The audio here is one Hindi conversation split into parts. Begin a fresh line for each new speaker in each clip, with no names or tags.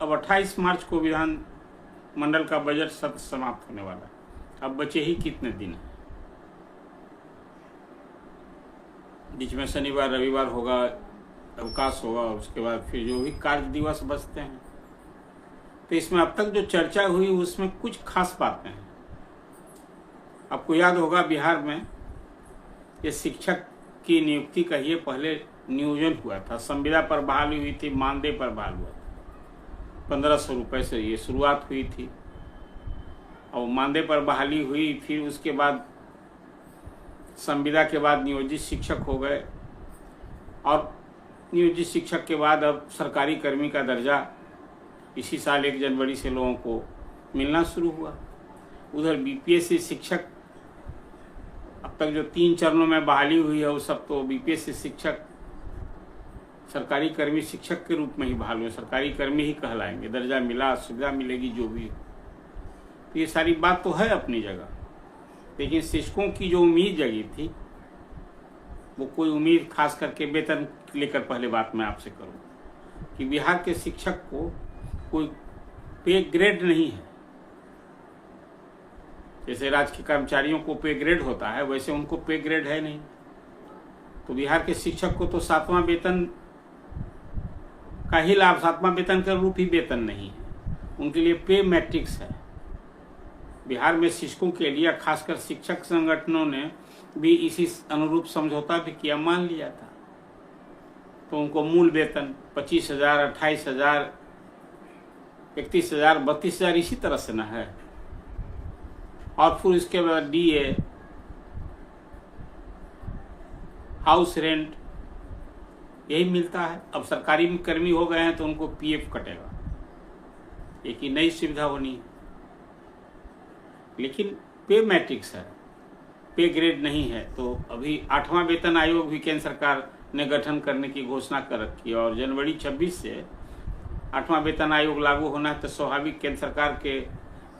अब 28 मार्च को विधान मंडल का बजट सत्र समाप्त होने वाला है। अब बचे ही कितने दिन हैं? बीच में शनिवार रविवार होगा, अवकाश होगा, उसके बाद फिर जो भी कार्य दिवस बचते हैं। तो इसमें अब तक जो चर्चा हुई उसमें कुछ खास बातें हैं। आपको याद होगा बिहार में ये शिक्षक की नियुक्ति का ये पहले नियोजन हुआ था। संविदा पर बहाली हुई थी, मानदेय पर बहाल हुआ था। 1500 रुपये से ये शुरुआत हुई थी और मानदेय पर बहाली हुई। फिर उसके बाद संविदा के बाद नियोजित शिक्षक हो गए और नियोजित शिक्षक के बाद अब सरकारी कर्मी का दर्जा इसी साल 1 जनवरी से लोगों को मिलना शुरू हुआ। उधर बीपीएससी शिक्षक अब तक जो 3 चरणों में बहाली हुई है वो सब तो बीपीएससी शिक्षक सरकारी कर्मी शिक्षक के रूप में ही बहाल हुए, सरकारी कर्मी ही कहलाएंगे। दर्जा मिला, सुविधा मिलेगी, जो भी। तो ये सारी बात तो है अपनी जगह, लेकिन शिक्षकों की जो उम्मीद जगी थी वो कोई उम्मीद खास करके वेतन लेकर पहले बात मैं आपसे करूं कि बिहार के शिक्षक को कोई पे ग्रेड नहीं है। जैसे राजकीय कर्मचारियों को पे ग्रेड होता है वैसे उनको पे ग्रेड है नहीं। तो बिहार के शिक्षक को तो 7वां वेतन का ही लाभ, 7वां वेतन का रूप ही वेतन नहीं है, उनके लिए पे मैट्रिक्स है। बिहार में शिक्षकों के लिए खासकर शिक्षक संगठनों ने भी इसी अनुरूप समझौता भी किया, मान लिया था। तो उनको मूल वेतन 25,000, 28,000, 31,000, 32,000 इसी तरह से ना है। और फिर इसके बाद डीए, हाउस रेंट, यही मिलता है। अब सरकारी कर्मी हो गए हैं तो उनको पीएफ कटेगा, एक ही नई सुविधा होनी है। लेकिन पे मैट्रिक्स है, पे ग्रेड नहीं है। तो अभी 8वां वेतन आयोग भी केंद्र सरकार ने गठन करने की घोषणा कर रखी है और जनवरी 26 से 8वां वेतन आयोग लागू होना है। तो स्वाभाविक केंद्र सरकार के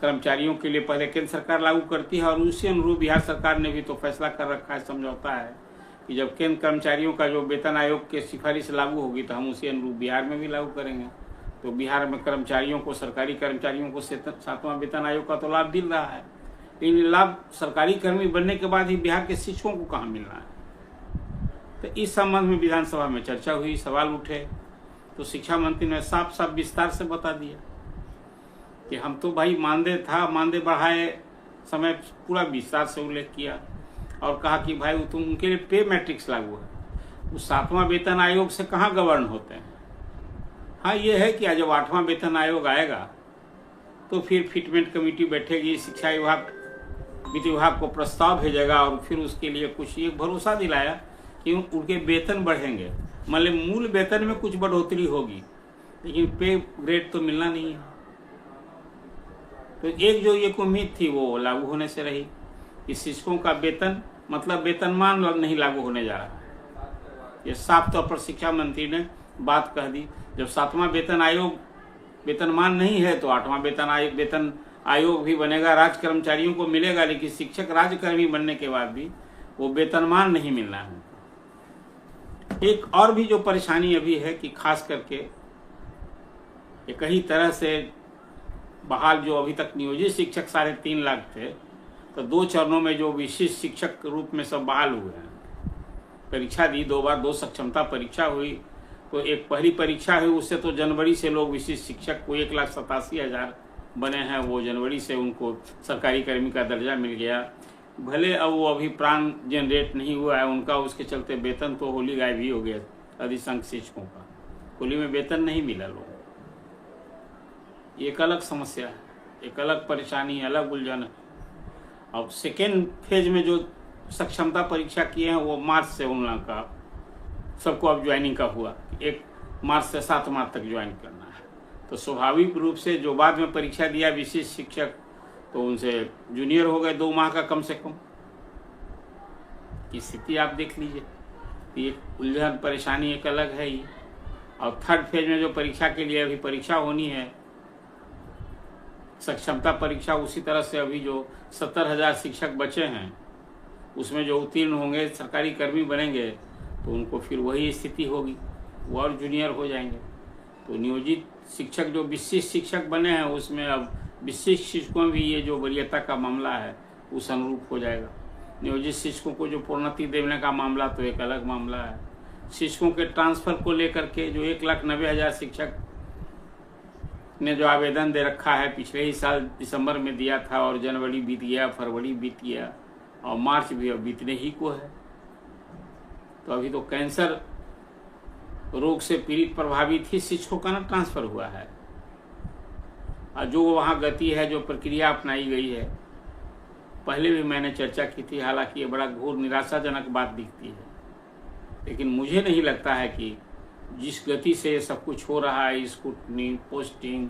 कर्मचारियों के लिए पहले केंद्र सरकार लागू करती है और उसी अनुरूप बिहार सरकार ने भी तो फैसला कर रखा है, समझौता है कि जब केंद्र कर्मचारियों का जो वेतन आयोग के सिफारिश लागू होगी तो हम उसी अनुरूप बिहार में भी लागू करेंगे। तो बिहार में कर्मचारियों को, सरकारी कर्मचारियों को 7वां वेतन आयोग का तो लाभ मिल रहा है, लेकिन लाभ सरकारी कर्मी बनने के बाद ही बिहार के शिक्षकों को कहाँ मिलना है। तो इस संबंध में विधानसभा में चर्चा हुई, सवाल उठे। तो शिक्षा मंत्री ने साफ साफ विस्तार से बता दिया कि हम तो भाई मानदेय था, मानदेय बढ़ाए समय पूरा विस्तार से उल्लेख किया और कहा कि भाई तुम उनके लिए पे मैट्रिक्स लागू है, उस 7वां वेतन आयोग से कहाँ गवर्न होते हैं। हाँ, ये है कि जब 8वां वेतन आयोग आएगा तो फिर फिटमेंट कमेटी बैठेगी, शिक्षा विभाग, वित्त विभाग को प्रस्ताव भेजेगा और फिर उसके लिए कुछ ये भरोसा दिलाया कि उनके वेतन बढ़ेंगे। मतलब मूल वेतन में कुछ बढ़ोतरी होगी लेकिन पे ग्रेड तो मिलना नहीं है। तो एक जो ये उम्मीद थी वो लागू होने से रही कि शिक्षकों का वेतन मतलब वेतनमान नहीं लागू होने जा रहा है। ये साफ तौर पर शिक्षा मंत्री ने बात कह दी। जब 7वां वेतन आयोग वेतनमान नहीं है तो 8वां वेतन आयोग भी बनेगा, राज्य कर्मचारियों को मिलेगा, लेकिन शिक्षक राज्यकर्मी बनने के बाद भी वो वेतनमान नहीं मिलना है। एक और भी जो परेशानी अभी है कि खास करके कई तरह से बहाल जो अभी तक नियोजित शिक्षक 3.5 लाख थे, तो 2 चरणों में जो विशिष्ट शिक्षक के रूप में सब बहाल हुए हैं। परीक्षा दी 2 बार, 2 सक्षमता परीक्षा हुई। तो एक पहली परीक्षा हुई, उससे तो जनवरी से लोग विशिष्ट शिक्षक को 1,87,000 बने हैं, वो जनवरी से उनको सरकारी कर्मी का दर्जा मिल गया। भले अब वो अभी प्राण जनरेट नहीं हुआ है उनका, उसके चलते वेतन तो होली गायब ही हो गया अधिसंख्य शिक्षकों का। होली में वेतन नहीं मिला लोगों को। एक अलग समस्या है, एक अलग परेशानी, अलग उलझन है। अब सेकेंड फेज में जो सक्षमता परीक्षा किए हैं वो मार्च से उन लोगों का सबको अब ज्वाइनिंग का हुआ, 1 मार्च से 7 मार्च तक ज्वाइन करना है। तो स्वाभाविक रूप से जो बाद में परीक्षा दिया विशिष्ट शिक्षक, तो उनसे जूनियर हो गए 2 माह का कम से कम। स्थिति आप देख लीजिए। एक उलझन परेशानी एक अलग है ही। और थर्ड फेज में जो परीक्षा के लिए अभी परीक्षा होनी है, सक्षमता परीक्षा, उसी तरह से अभी जो 70,000 शिक्षक बचे हैं उसमें जो उत्तीर्ण होंगे, सरकारी कर्मी बनेंगे, तो उनको फिर वही स्थिति होगी, वो और जूनियर हो जाएंगे। तो नियोजित शिक्षक जो विशिष्ट शिक्षक बने हैं उसमें अब विशिष्ट शिक्षकों भी ये जो वरीयता का मामला है उस अनुरूप हो जाएगा। नियोजित शिक्षकों को जो प्रोन्नति देने का मामला तो एक अलग मामला है। शिक्षकों के ट्रांसफर को लेकर के जो 1,90,000 शिक्षक ने जो आवेदन दे रखा है, पिछले ही साल दिसंबर में दिया था और जनवरी बीत गया, फरवरी बीत गया और मार्च भी अब बीतने ही को है। तो अभी तो कैंसर रोग से पीड़ित प्रभावित ही शिक्षकों का ना ट्रांसफर हुआ है। और जो वहाँ गति है, जो प्रक्रिया अपनाई गई है, पहले भी मैंने चर्चा की थी, हालांकि ये बड़ा घोर निराशाजनक बात दिखती है। लेकिन मुझे नहीं लगता है कि जिस गति से ये सब कुछ हो रहा है, स्क्रूटनी, पोस्टिंग,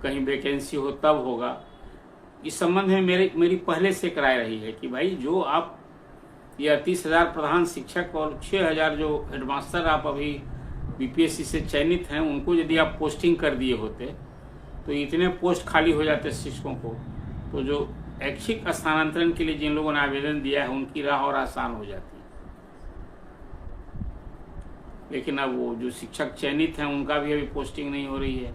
कहीं वैकेंसी हो तब होगा। इस संबंध में मेरी पहले से एक राय रही है कि भाई जो आप ये 38,000 प्रधान शिक्षक और 6,000 जो हेडमास्टर आप अभी बीपीएससी से चयनित हैं, उनको यदि आप पोस्टिंग कर दिए होते तो इतने पोस्ट खाली हो जाते शिक्षकों को, तो जो ऐच्छिक स्थानांतरण के लिए जिन लोगों ने आवेदन दिया है उनकी राह और आसान हो जाती। लेकिन अब वो जो शिक्षक चयनित हैं उनका भी अभी पोस्टिंग नहीं हो रही है।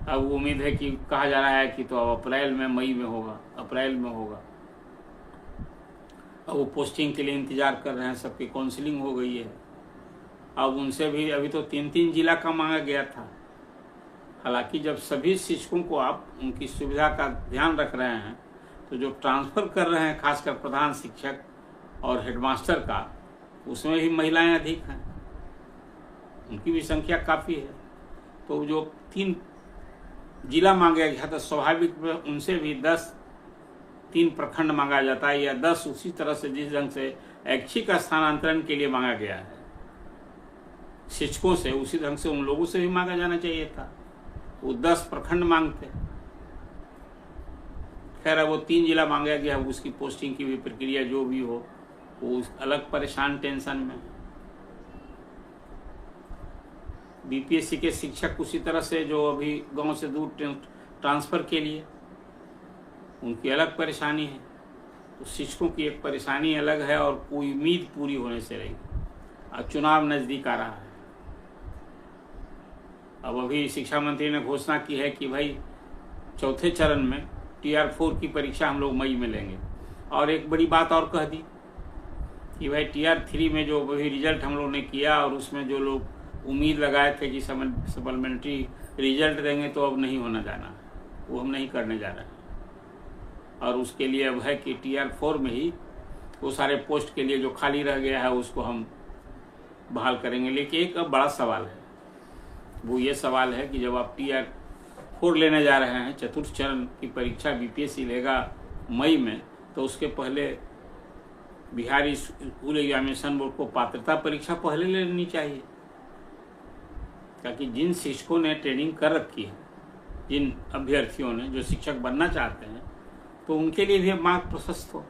अब उम्मीद है कि कहा जा रहा है कि तो अब अप्रैल में, मई में होगा, अप्रैल में होगा। अब वो पोस्टिंग के लिए इंतजार कर रहे हैं, सबकी काउंसलिंग हो गई है। अब उनसे भी अभी तो 3-3 जिला का मांगा गया था। हालांकि जब सभी शिक्षकों को आप उनकी सुविधा का ध्यान रख रहे हैं, तो जो ट्रांसफ़र कर रहे हैं खासकर प्रधान शिक्षक और हेडमास्टर का, उसमें भी महिलाएं अधिक हैं, उनकी भी संख्या काफ़ी है। तो जो 3 जिला मांगा गया था, स्वाभाविक में उनसे भी 3 प्रखंड मांगा जाता है, या 10 उसी तरह से जिस ढंग से ऐच्छिक स्थानांतरण के लिए मांगा गया है शिक्षकों से, उसी ढंग से उन लोगों से भी मांगा जाना चाहिए था। वो 10 प्रखंड मांगते। खैर वो 3 जिला मांगा गया, उसकी पोस्टिंग की भी प्रक्रिया जो भी हो, वो अलग परेशान टेंशन में। बीपीएससी के शिक्षक उसी तरह से जो अभी गांव से दूर ट्रांसफ़र के लिए, उनकी अलग परेशानी है। तो शिक्षकों की एक परेशानी अलग है और कोई उम्मीद पूरी होने से रही। अब चुनाव नज़दीक आ रहा है। अब अभी शिक्षा मंत्री ने घोषणा की है कि भाई चौथे चरण में TR4 की परीक्षा हम लोग मई में लेंगे। और एक बड़ी बात और कह दी कि भाई TR3 में जो अभी रिजल्ट हम लोग ने किया और उसमें जो लोग उम्मीद लगाए थे कि सप्लीमेंट्री रिजल्ट देंगे, तो अब नहीं होना जाना, वो हम नहीं करने जा रहे हैं। और उसके लिए अब है कि TR4 में ही वो सारे पोस्ट के लिए जो खाली रह गया है उसको हम बहाल करेंगे। लेकिन एक अब बड़ा सवाल है, वो ये सवाल है कि जब आप TR4 लेने जा रहे हैं, चतुर्थ चरण की परीक्षा बीपीएससी लेगा मई में, तो उसके पहले बिहार स्कूल एग्जामिनेशन बोर्ड को पात्रता परीक्षा पहले लेनी चाहिए, ताकि जिन शिक्षकों ने ट्रेनिंग कर रखी है, जिन अभ्यर्थियों ने जो शिक्षक बनना चाहते हैं, तो उनके लिए भी मार्ग प्रशस्त हो।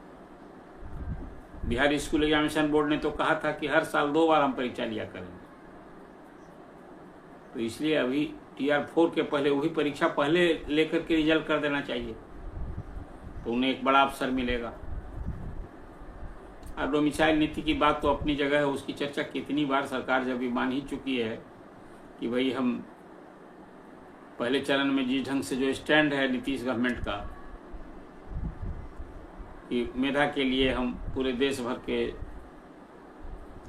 बिहार स्कूल एग्जामिनेशन बोर्ड ने तो कहा था कि हर साल 2 बार हम परीक्षा लिया करेंगे। तो इसलिए अभी TR4 के पहले वही परीक्षा पहले लेकर के रिजल्ट कर देना चाहिए, तो उन्हें एक बड़ा अवसर मिलेगा। और डोमिसाइल नीति की बात तो अपनी जगह है, उसकी चर्चा कितनी बार सरकार जब भी मान ही चुकी है कि भाई हम पहले चरण में जिस ढंग से जो स्टैंड है नीतीश गवर्नमेंट का कि मेधा के लिए हम पूरे देश भर के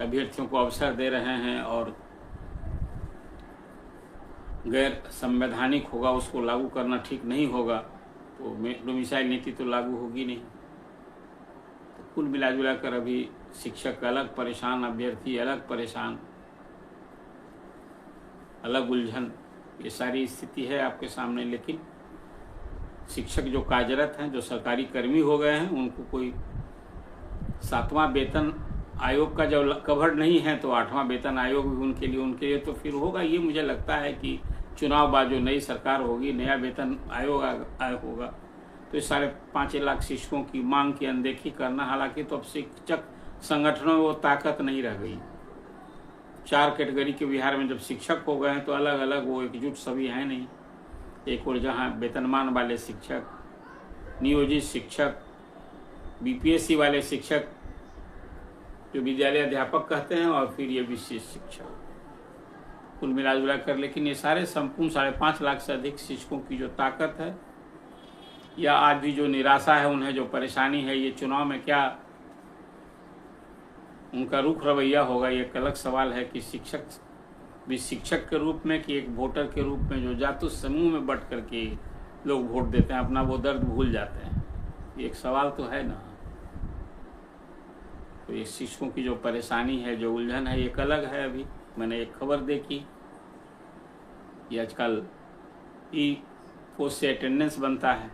अभ्यर्थियों को अवसर दे रहे हैं और गैर संवैधानिक होगा, उसको लागू करना ठीक नहीं होगा, तो डोमिसाइल नीति तो लागू होगी नहीं। तो कुल मिला जुला कर अभी शिक्षक अलग परेशान, अभ्यर्थी अलग परेशान, अलग उलझन, ये सारी स्थिति है आपके सामने। लेकिन शिक्षक जो कार्यरत हैं, जो सरकारी कर्मी हो गए हैं, उनको कोई 7वां वेतन आयोग का जब कवर नहीं है, तो 8वां वेतन आयोग भी उनके लिए तो फिर होगा। ये मुझे लगता है कि चुनाव बाद जो नई सरकार होगी, नया वेतन आयोग होगा, तो इस 5.5 लाख शिक्षकों की मांग की अनदेखी करना, हालांकि तो अब शिक्षक संगठनों में वो ताकत नहीं रह गई। 4 कैटेगरी के बिहार में जब शिक्षक हो गए हैं, तो अलग अलग वो एकजुट सभी हैं नहीं। एक और जहाँ वेतनमान वाले शिक्षक, नियोजित शिक्षक, बीपीएससी वाले शिक्षक जो विद्यालय अध्यापक कहते हैं, और फिर ये विशेष शिक्षक। कुल मिला जुला कर। लेकिन ये सारे संपूर्ण 5.5 लाख से अधिक शिक्षकों की जो ताकत है या आज भी जो निराशा है, उन्हें जो परेशानी है, ये चुनाव में क्या उनका रुख रवैया होगा, ये एक अलग सवाल है कि शिक्षक भी शिक्षक के रूप में कि एक वोटर के रूप में जो जातु समूह में बट करके लोग वोट देते हैं, अपना वो दर्द भूल जाते हैं। ये एक सवाल तो है ना। तो ये शिक्षकों की जो परेशानी है, जो उलझन है, एक अलग है। अभी मैंने एक खबर देखी कि आजकल ई-पोस्ट से अटेंडेंस बनता है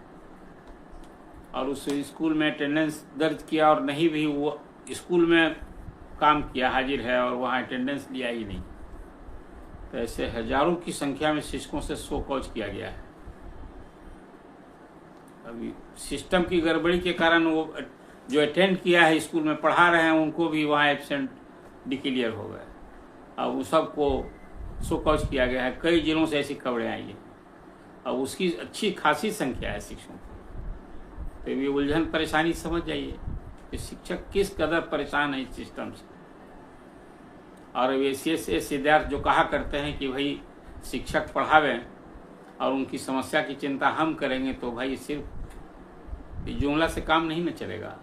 और उस स्कूल में अटेंडेंस दर्ज किया और नहीं भी वो स्कूल में काम किया, हाजिर है, और वहाँ अटेंडेंस लिया ही नहीं। तो ऐसे हजारों की संख्या में शिक्षकों से शो कॉज किया गया है। अभी सिस्टम की गड़बड़ी के कारण वो जो अटेंड किया है, स्कूल में पढ़ा रहे हैं, उनको भी वहाँ एब्सेंट डिक्लेयर हो गए। अब उस सबको शो कॉज किया गया है। कई जिलों से ऐसी खबरें आई है। अब उसकी अच्छी खासी संख्या है शिक्षकों की। तो ये उलझन परेशानी समझ जाइए कि शिक्षक किस कदर परेशान है इस सिस्टम से। और ऐसे विद्यार्थी जो कहा करते हैं कि भाई शिक्षक पढ़ावें और उनकी समस्या की चिंता हम करेंगे, तो भाई सिर्फ जुमला से काम नहीं न चलेगा।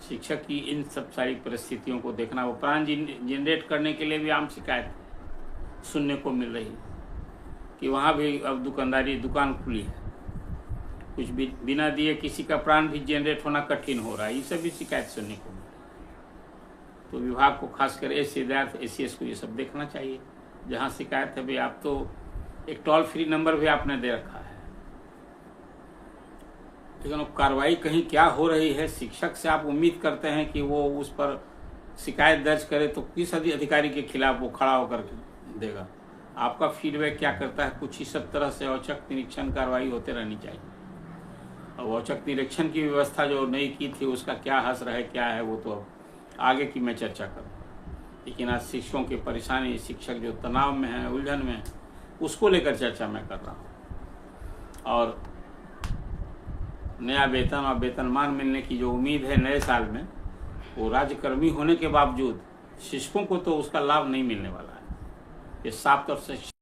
शिक्षक की इन सब सारी परिस्थितियों को देखना, वो प्राण जनरेट करने के लिए भी आम शिकायत सुनने को मिल रही है कि वहाँ भी अब दुकान खुली है, कुछ भी बिना दिए किसी का प्राण भी जनरेट होना कठिन हो रहा है। ये सब भी शिकायत सुनने को मिल रही है। तो विभाग को खासकर ACS को ये सब देखना चाहिए। जहाँ शिकायत है भाई, आप तो एक टोल फ्री नंबर भी आपने दे रखा है, लेकिन कार्रवाई कहीं क्या हो रही है। शिक्षक से आप उम्मीद करते हैं कि वो उस पर शिकायत दर्ज करे, तो किस अधिकारी के खिलाफ वो खड़ा होकर देगा? आपका फीडबैक क्या करता है? कुछ इस तरह से औचक निरीक्षण कार्रवाई होते रहनी चाहिए। और औचक निरीक्षण की व्यवस्था जो नहीं की थी, उसका क्या असर है, क्या है, वो तो अब आगे की मैं चर्चा करूँ। लेकिन आज शिक्षकों की परेशानी, शिक्षक जो तनाव में है, उलझन में, उसको लेकर चर्चा मैं कर रहा हूँ। और नया वेतन और वेतनमान मिलने की जो उम्मीद है नए साल में, वो राज्यकर्मी होने के बावजूद शिक्षकों को तो उसका लाभ नहीं मिलने वाला है। ये साफ तौर से